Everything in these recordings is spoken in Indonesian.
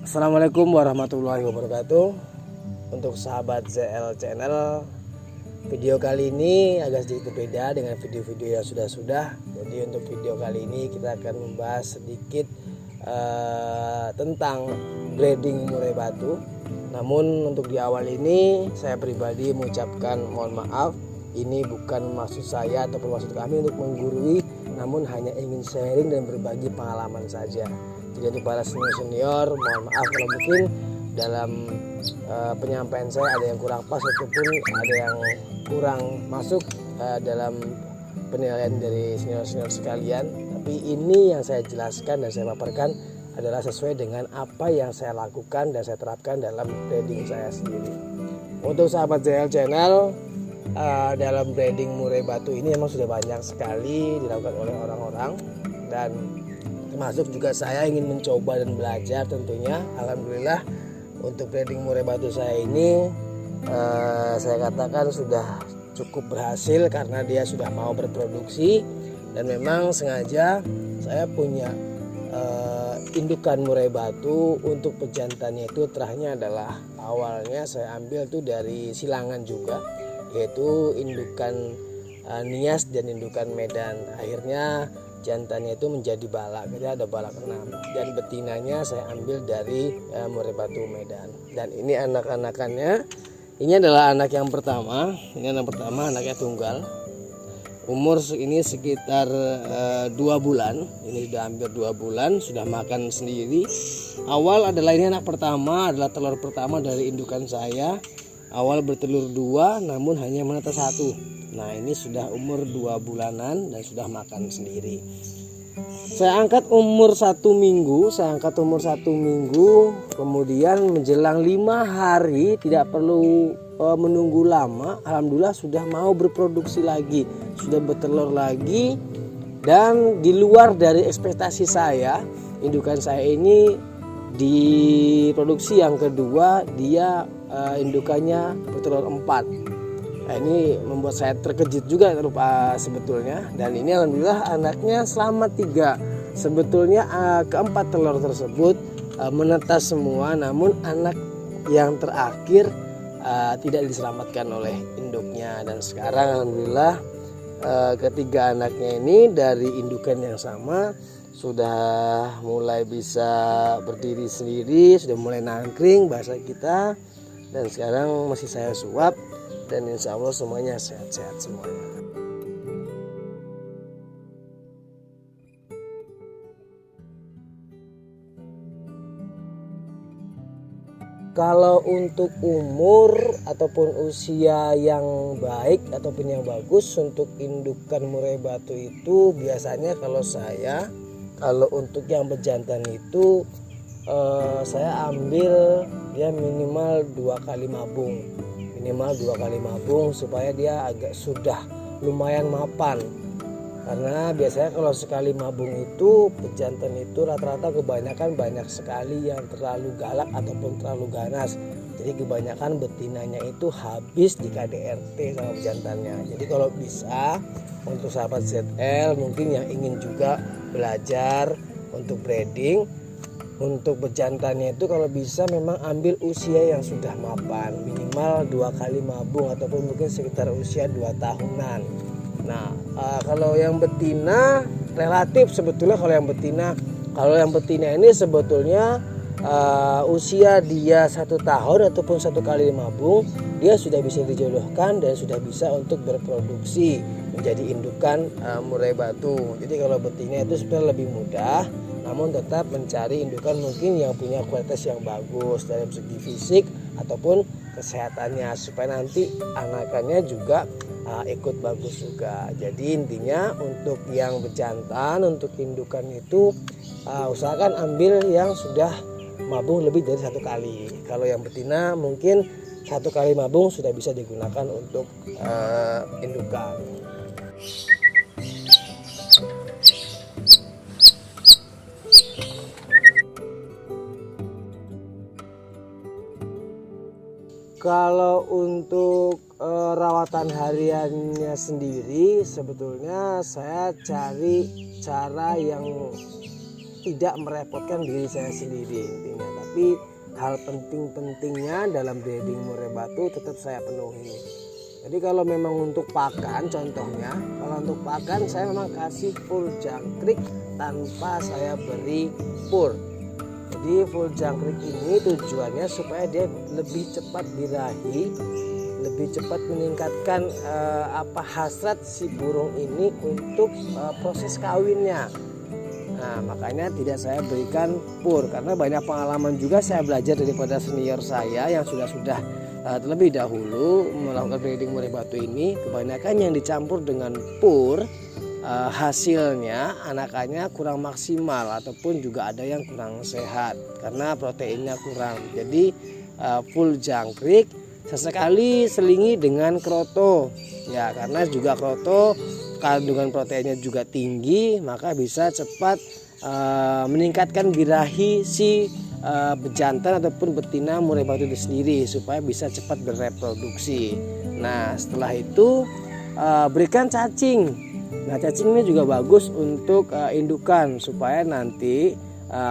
Assalamualaikum warahmatullahi wabarakatuh. Untuk sahabat ZL Channel, video kali ini agak sedikit berbeda dengan video-video yang sudah-sudah. Jadi untuk video kali ini kita akan membahas sedikit tentang breeding murai batu. Namun untuk di awal ini saya pribadi mengucapkan mohon maaf. Ini bukan maksud saya ataupun maksud kami untuk menggurui, namun hanya ingin sharing dan berbagi pengalaman saja. Jadi untuk para senior, mohon maaf kalau mungkin dalam penyampaian saya ada yang kurang pas ataupun ada yang kurang masuk dalam penilaian dari senior-senior sekalian. Tapi ini yang saya jelaskan dan saya paparkan adalah sesuai dengan apa yang saya lakukan dan saya terapkan dalam breeding saya sendiri. Untuk sahabat ZL Channel, dalam breeding murai batu ini memang sudah banyak sekali dilakukan oleh orang-orang, dan termasuk juga saya ingin mencoba dan belajar tentunya. Alhamdulillah untuk breeding murai batu saya ini saya katakan sudah cukup berhasil karena dia sudah mau berproduksi. Dan memang sengaja saya punya indukan murai batu. Untuk pejantannya itu terahnya adalah awalnya saya ambil tuh dari silangan juga, yaitu indukan Nias dan indukan Medan. Akhirnya jantannya itu menjadi balak, jadi ada balak 6, dan betinanya saya ambil dari murai batu Medan. Dan ini anak-anakannya, ini adalah anak yang pertama, anaknya tunggal. Umur ini sekitar 2 bulan, ini sudah hampir 2 bulan, sudah makan sendiri. Awal adalah ini anak pertama, adalah telur pertama dari indukan saya. Awal bertelur 2 namun hanya menetas 1. Nah ini sudah umur 2 bulanan dan sudah makan sendiri. Saya angkat umur 1 minggu, kemudian menjelang 5 hari, tidak perlu menunggu lama. Alhamdulillah sudah mau berproduksi lagi, sudah bertelur lagi. Dan di luar dari ekspektasi saya, indukan saya ini di produksi yang kedua dia indukannya bertelur 4. Nah, ini membuat saya terkejut juga sebetulnya. Dan ini alhamdulillah anaknya selamat 3. Sebetulnya keempat telur tersebut menetas semua, namun anak yang terakhir tidak diselamatkan oleh induknya. Dan sekarang alhamdulillah ketiga anaknya ini dari indukan yang sama sudah mulai bisa berdiri sendiri, sudah mulai nangkring bahasa kita. Dan sekarang masih saya suap, dan insya Allah semuanya sehat-sehat semuanya. Kalau untuk umur ataupun usia yang baik ataupun yang bagus untuk indukan murai batu itu biasanya kalau untuk yang bejantan itu saya ambil dia minimal 2 kali mabung supaya dia agak sudah lumayan mapan. Karena biasanya kalau sekali mabung itu pejantan itu rata-rata kebanyakan banyak sekali yang terlalu galak ataupun terlalu ganas. Jadi kebanyakan betinanya itu habis di KDRT sama pejantannya. Jadi kalau bisa untuk sahabat ZL mungkin yang ingin juga belajar untuk breeding, untuk bejantannya itu kalau bisa memang ambil usia yang sudah mapan, minimal 2 kali mabung ataupun mungkin sekitar usia 2 tahunan. Nah kalau yang betina relatif sebetulnya kalau yang betina ini sebetulnya usia dia 1 tahun ataupun 1 kali mabung dia sudah bisa dijodohkan dan sudah bisa untuk berproduksi menjadi indukan murai batu. Jadi kalau betina itu sebenarnya lebih mudah, namun tetap mencari indukan mungkin yang punya kualitas yang bagus dalam segi fisik ataupun kesehatannya, supaya nanti anakannya juga ikut bagus juga. Jadi intinya untuk yang bejantan, untuk indukan itu usahakan ambil yang sudah mabung lebih dari 1 kali. Kalau yang betina mungkin 1 kali mabung sudah bisa digunakan untuk indukan. Kalau untuk rawatan hariannya sendiri sebetulnya saya cari cara yang tidak merepotkan diri saya sendiri intinya. tapi hal penting-pentingnya dalam breeding murai batu tetap saya penuhi. Jadi kalau memang untuk pakan, contohnya kalau untuk pakan saya memang kasih full jangkrik tanpa saya beri pur. Jadi full jangkrik ini tujuannya supaya dia lebih cepat birahi, lebih cepat meningkatkan hasrat si burung ini untuk proses kawinnya. Nah, makanya tidak saya berikan pur, karena banyak pengalaman juga saya belajar daripada senior saya yang sudah terlebih dahulu melakukan breeding murai batu ini. Kebanyakan yang dicampur dengan pur hasilnya anakannya kurang maksimal ataupun juga ada yang kurang sehat karena proteinnya kurang. Jadi full jangkrik, sesekali selingi dengan kroto ya, karena juga kroto kandungan proteinnya juga tinggi, maka bisa cepat meningkatkan birahi si bejantan ataupun betina murai batu itu sendiri supaya bisa cepat bereproduksi. Nah, setelah itu berikan cacing. Nah, cacing ini juga bagus untuk indukan supaya nanti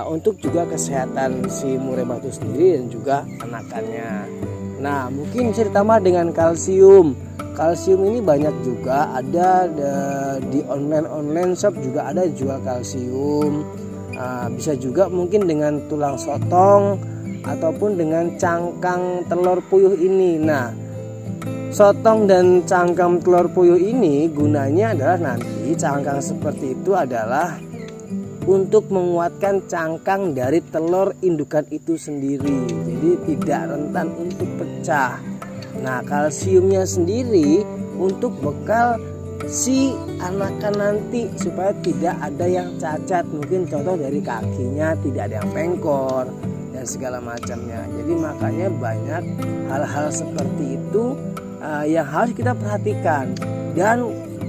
untuk juga kesehatan si murai batu sendiri dan juga anakannya. Nah, mungkin bisa ditambah dengan kalsium. Kalsium ini banyak juga ada di online shop, juga ada jual kalsium. Bisa juga mungkin dengan tulang sotong ataupun dengan cangkang telur puyuh ini. Nah, sotong dan cangkang telur puyuh ini gunanya adalah nanti cangkang seperti itu adalah untuk menguatkan cangkang dari telur indukan itu sendiri, jadi tidak rentan untuk pecah. Nah, kalsiumnya sendiri untuk bekal si anakan nanti supaya tidak ada yang cacat, mungkin contoh dari kakinya tidak ada yang pengkor dan segala macamnya. Jadi makanya banyak hal-hal seperti itu yang harus kita perhatikan, dan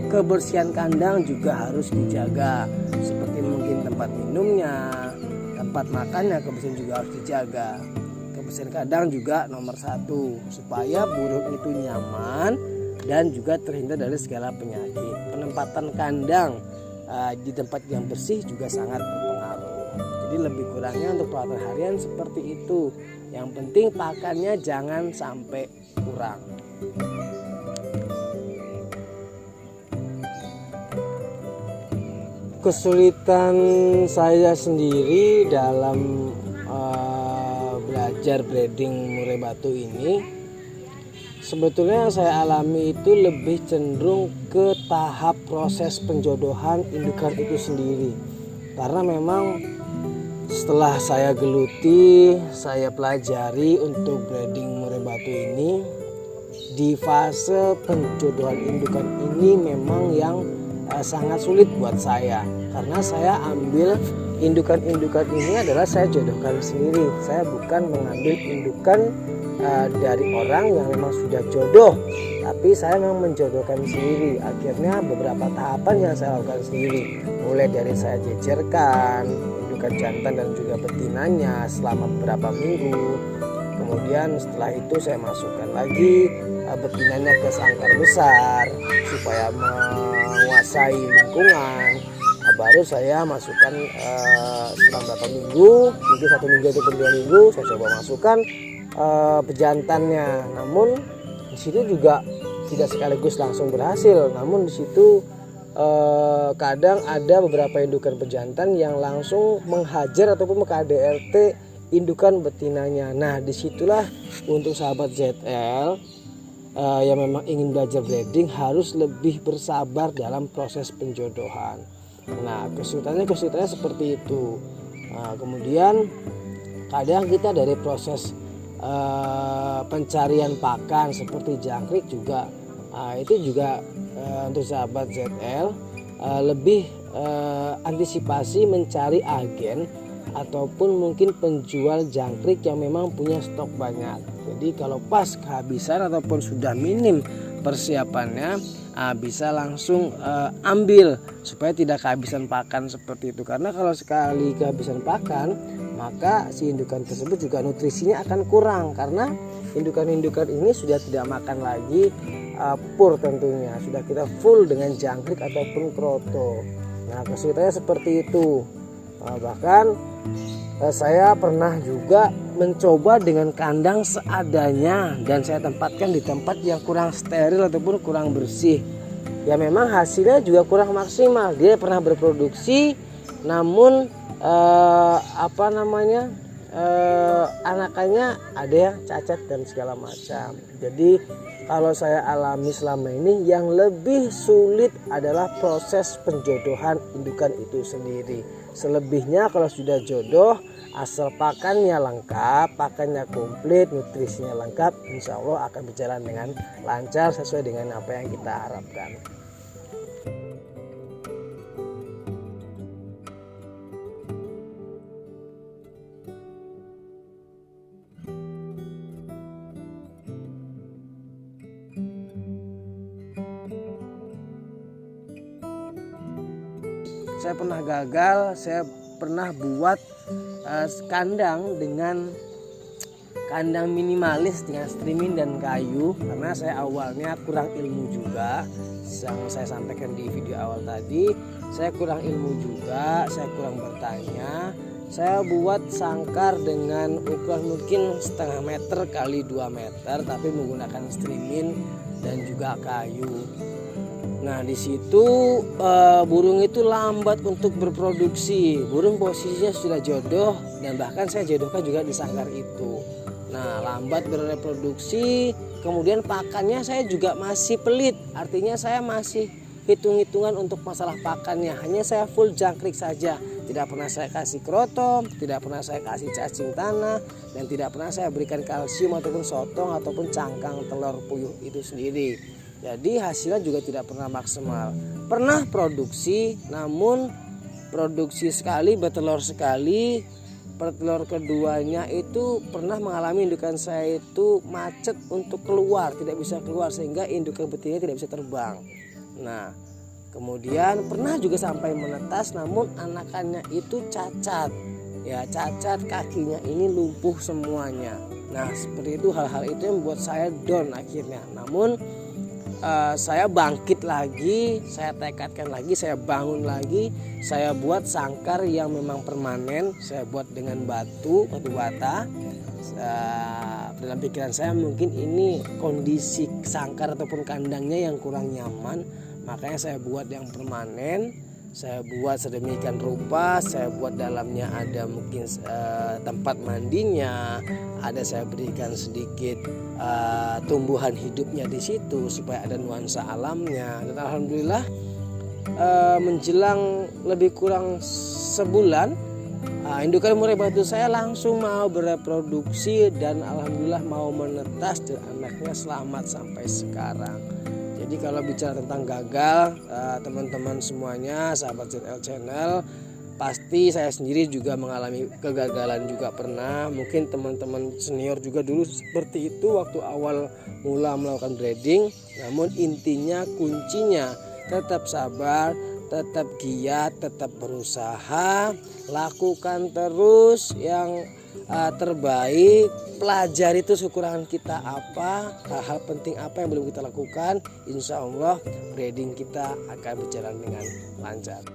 kebersihan kandang juga harus dijaga, seperti mungkin tempat minumnya, tempat makannya, kebersihan juga harus dijaga. Kebersihan kandang juga nomor 1 supaya burung itu nyaman dan juga terhindar dari segala penyakit. Penempatan kandang di tempat yang bersih juga sangat berpengaruh. Jadi lebih kurangnya untuk perawatan harian seperti itu. Yang penting pakannya jangan sampai kurang. Kesulitan saya sendiri dalam belajar breeding murai batu ini, sebetulnya yang saya alami itu lebih cenderung ke tahap proses penjodohan indukan itu sendiri. Karena memang setelah saya geluti, saya pelajari untuk breeding murai batu ini, di fase penjodohan indukan ini memang yang sangat sulit buat saya. Karena saya ambil indukan-indukan ini adalah saya jodohkan sendiri. Saya bukan mengambil indukan dari orang yang memang sudah jodoh, tapi saya memang menjodohkan sendiri. Akhirnya beberapa tahapan yang saya lakukan sendiri, mulai dari saya jejerkan indukan jantan dan juga betinanya selama beberapa minggu. Kemudian setelah itu saya masukkan lagi betinanya ke sangkar besar supaya menguasai lingkungan. Baru saya masukkan setelah beberapa minggu, mungkin 1 minggu atau 2 minggu, saya coba masukkan pejantannya. Namun di situ juga tidak sekaligus langsung berhasil. Namun di situ kadang ada beberapa indukan pejantan yang langsung menghajar ataupun meng-KDRT indukan betinanya. Nah, disitulah untuk sahabat ZL yang memang ingin belajar breeding harus lebih bersabar dalam proses penjodohan. Nah, kesulitannya seperti itu. Kemudian kadang kita dari proses pencarian pakan seperti jangkrik juga itu juga untuk sahabat ZL lebih antisipasi mencari agen ataupun mungkin penjual jangkrik yang memang punya stok banyak. Jadi kalau pas kehabisan ataupun sudah minim persiapannya, bisa langsung ambil supaya tidak kehabisan pakan seperti itu. Karena kalau sekali kehabisan pakan, maka si indukan tersebut juga nutrisinya akan kurang, karena indukan-indukan ini sudah tidak makan lagi pur tentunya, sudah kita full dengan jangkrik ataupun kroto. Nah, kesulitannya seperti itu. Bahkan Saya pernah juga mencoba dengan kandang seadanya dan saya tempatkan di tempat yang kurang steril ataupun kurang bersih. Ya memang hasilnya juga kurang maksimal. Dia pernah berproduksi namun anakannya ada yang cacat dan segala macam. Jadi kalau saya alami selama ini yang lebih sulit adalah proses penjodohan indukan itu sendiri. Selebihnya kalau sudah jodoh, asal pakannya lengkap, pakannya komplit, nutrisinya lengkap, insya Allah akan berjalan dengan lancar sesuai dengan apa yang kita harapkan. Saya pernah gagal, saya pernah buat kandang dengan kandang minimalis dengan streaming dan kayu karena saya awalnya kurang ilmu juga, yang saya sampaikan di video awal tadi. Saya kurang ilmu juga, saya kurang bertanya. Saya buat sangkar dengan ukuran mungkin setengah meter kali 2 meter tapi menggunakan streaming dan juga kayu. Nah di situ burung itu lambat untuk berproduksi. Burung posisinya sudah jodoh dan bahkan saya jodohkan juga di sangkar itu. Nah lambat bereproduksi, kemudian pakannya saya juga masih pelit. Artinya saya masih hitung-hitungan untuk masalah pakannya. Hanya saya full jangkrik saja. Tidak pernah saya kasih krotom, tidak pernah saya kasih cacing tanah, dan tidak pernah saya berikan kalsium ataupun sotong ataupun cangkang telur puyuh itu sendiri. Jadi hasilnya juga tidak pernah maksimal. Pernah produksi, namun produksi sekali bertelur sekali. Pertelur keduanya itu pernah mengalami indukan saya itu macet untuk keluar, tidak bisa keluar sehingga indukan betina tidak bisa terbang. Nah, kemudian pernah juga sampai menetas, namun anakannya itu cacat. Ya, cacat, kakinya ini lumpuh semuanya. Nah, seperti itu, hal-hal itu yang membuat saya down akhirnya. Namun saya bangkit lagi, saya tekadkan lagi, saya bangun lagi, saya buat sangkar yang memang permanen. Saya buat dengan batu bata. Dalam pikiran saya mungkin ini kondisi sangkar ataupun kandangnya yang kurang nyaman, makanya saya buat yang permanen. Saya buat sedemikian rupa, saya buat dalamnya ada mungkin tempat mandinya, ada saya berikan sedikit tumbuhan hidupnya di situ supaya ada nuansa alamnya. Dan alhamdulillah menjelang lebih kurang sebulan indukan murai batu saya langsung mau bereproduksi dan alhamdulillah mau menetas dan anaknya selamat sampai sekarang. Jadi kalau bicara tentang gagal, teman-teman semuanya, sahabat ZL Channel, pasti saya sendiri juga mengalami kegagalan juga pernah. Mungkin teman-teman senior juga dulu seperti itu waktu awal mula melakukan breeding. Namun intinya kuncinya tetap sabar, tetap giat, tetap berusaha, lakukan terus yang terbaik, pelajari itu kekurangan kita apa, hal-hal penting apa yang belum kita lakukan. Insya Allah breeding kita akan berjalan dengan lancar.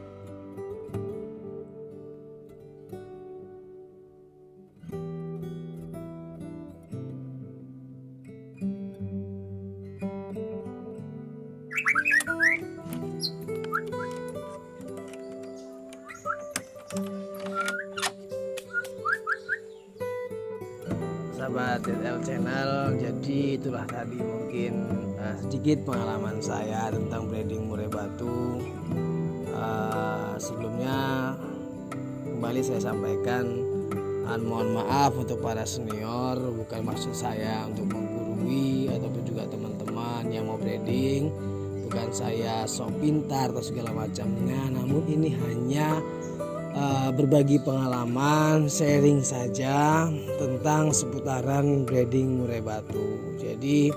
Sahabat ZL Channel, jadi itulah tadi mungkin sedikit pengalaman saya tentang breeding murai batu. Sebelumnya kembali saya sampaikan mohon maaf untuk para senior, bukan maksud saya untuk menggurui ataupun juga teman-teman yang mau breeding, bukan saya sok pintar atau segala macamnya, namun ini hanya berbagi pengalaman, sharing saja tentang seputaran breeding murai batu. Jadi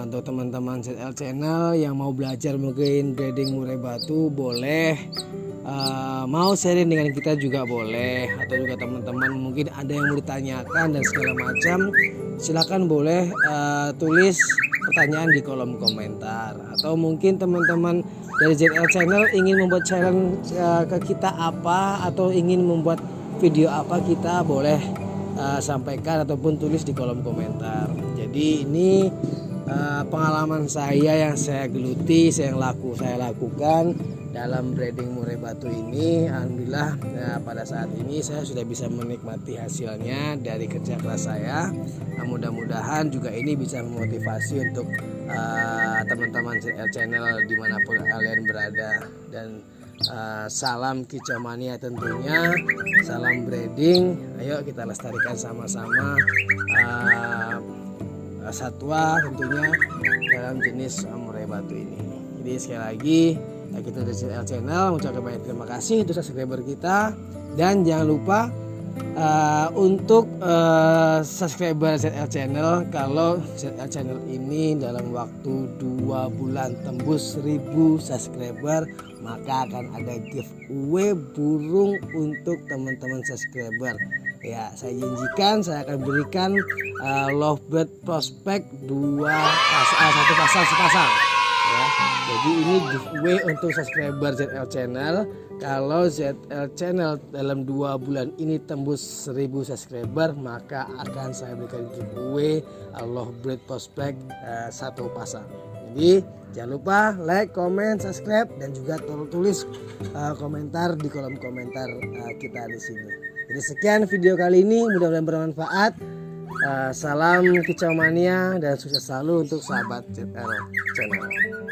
untuk teman-teman ZL Channel yang mau belajar mungkin breeding murai batu boleh, mau sharing dengan kita juga boleh, atau juga teman-teman mungkin ada yang mau ditanyakan dan segala macam, silakan boleh tulis pertanyaan di kolom komentar. Atau mungkin teman-teman dari ZL Channel ingin membuat challenge ke kita apa, atau ingin membuat video apa kita boleh sampaikan ataupun tulis di kolom komentar. Jadi ini pengalaman saya yang saya geluti, saya lakukan dalam breeding murai batu ini. Alhamdulillah pada saat ini saya sudah bisa menikmati hasilnya dari kerja keras saya. Mudah-mudahan juga ini bisa memotivasi untuk teman-teman channel dimanapun kalian berada. Dan salam kicau mania tentunya, salam breeding. Ayo kita lestarikan sama-sama satwa tentunya dalam jenis murai batu ini. Jadi sekali lagi kita dari ZL Channel mengucapkan banyak terima kasih untuk subscriber kita, dan jangan lupa untuk subscriber ZL Channel, kalau ZL Channel ini dalam waktu 2 bulan tembus 1000 subscriber, maka akan ada giveaway burung untuk teman-teman subscriber. Ya, saya janjikan saya akan berikan lovebird prospect 1 pasang sepasang. Ya, jadi ini giveaway untuk subscriber ZL Channel. Kalau ZL Channel dalam 2 bulan ini tembus 1000 subscriber, maka akan saya berikan giveaway lovebird prospect 1 pasang. Jadi jangan lupa like, comment, subscribe, dan juga tulis komentar di kolom komentar kita di sini. Jadi sekian video kali ini, mudah-mudahan bermanfaat. Salam kicau mania dan sukses selalu untuk sahabat ZL Channel.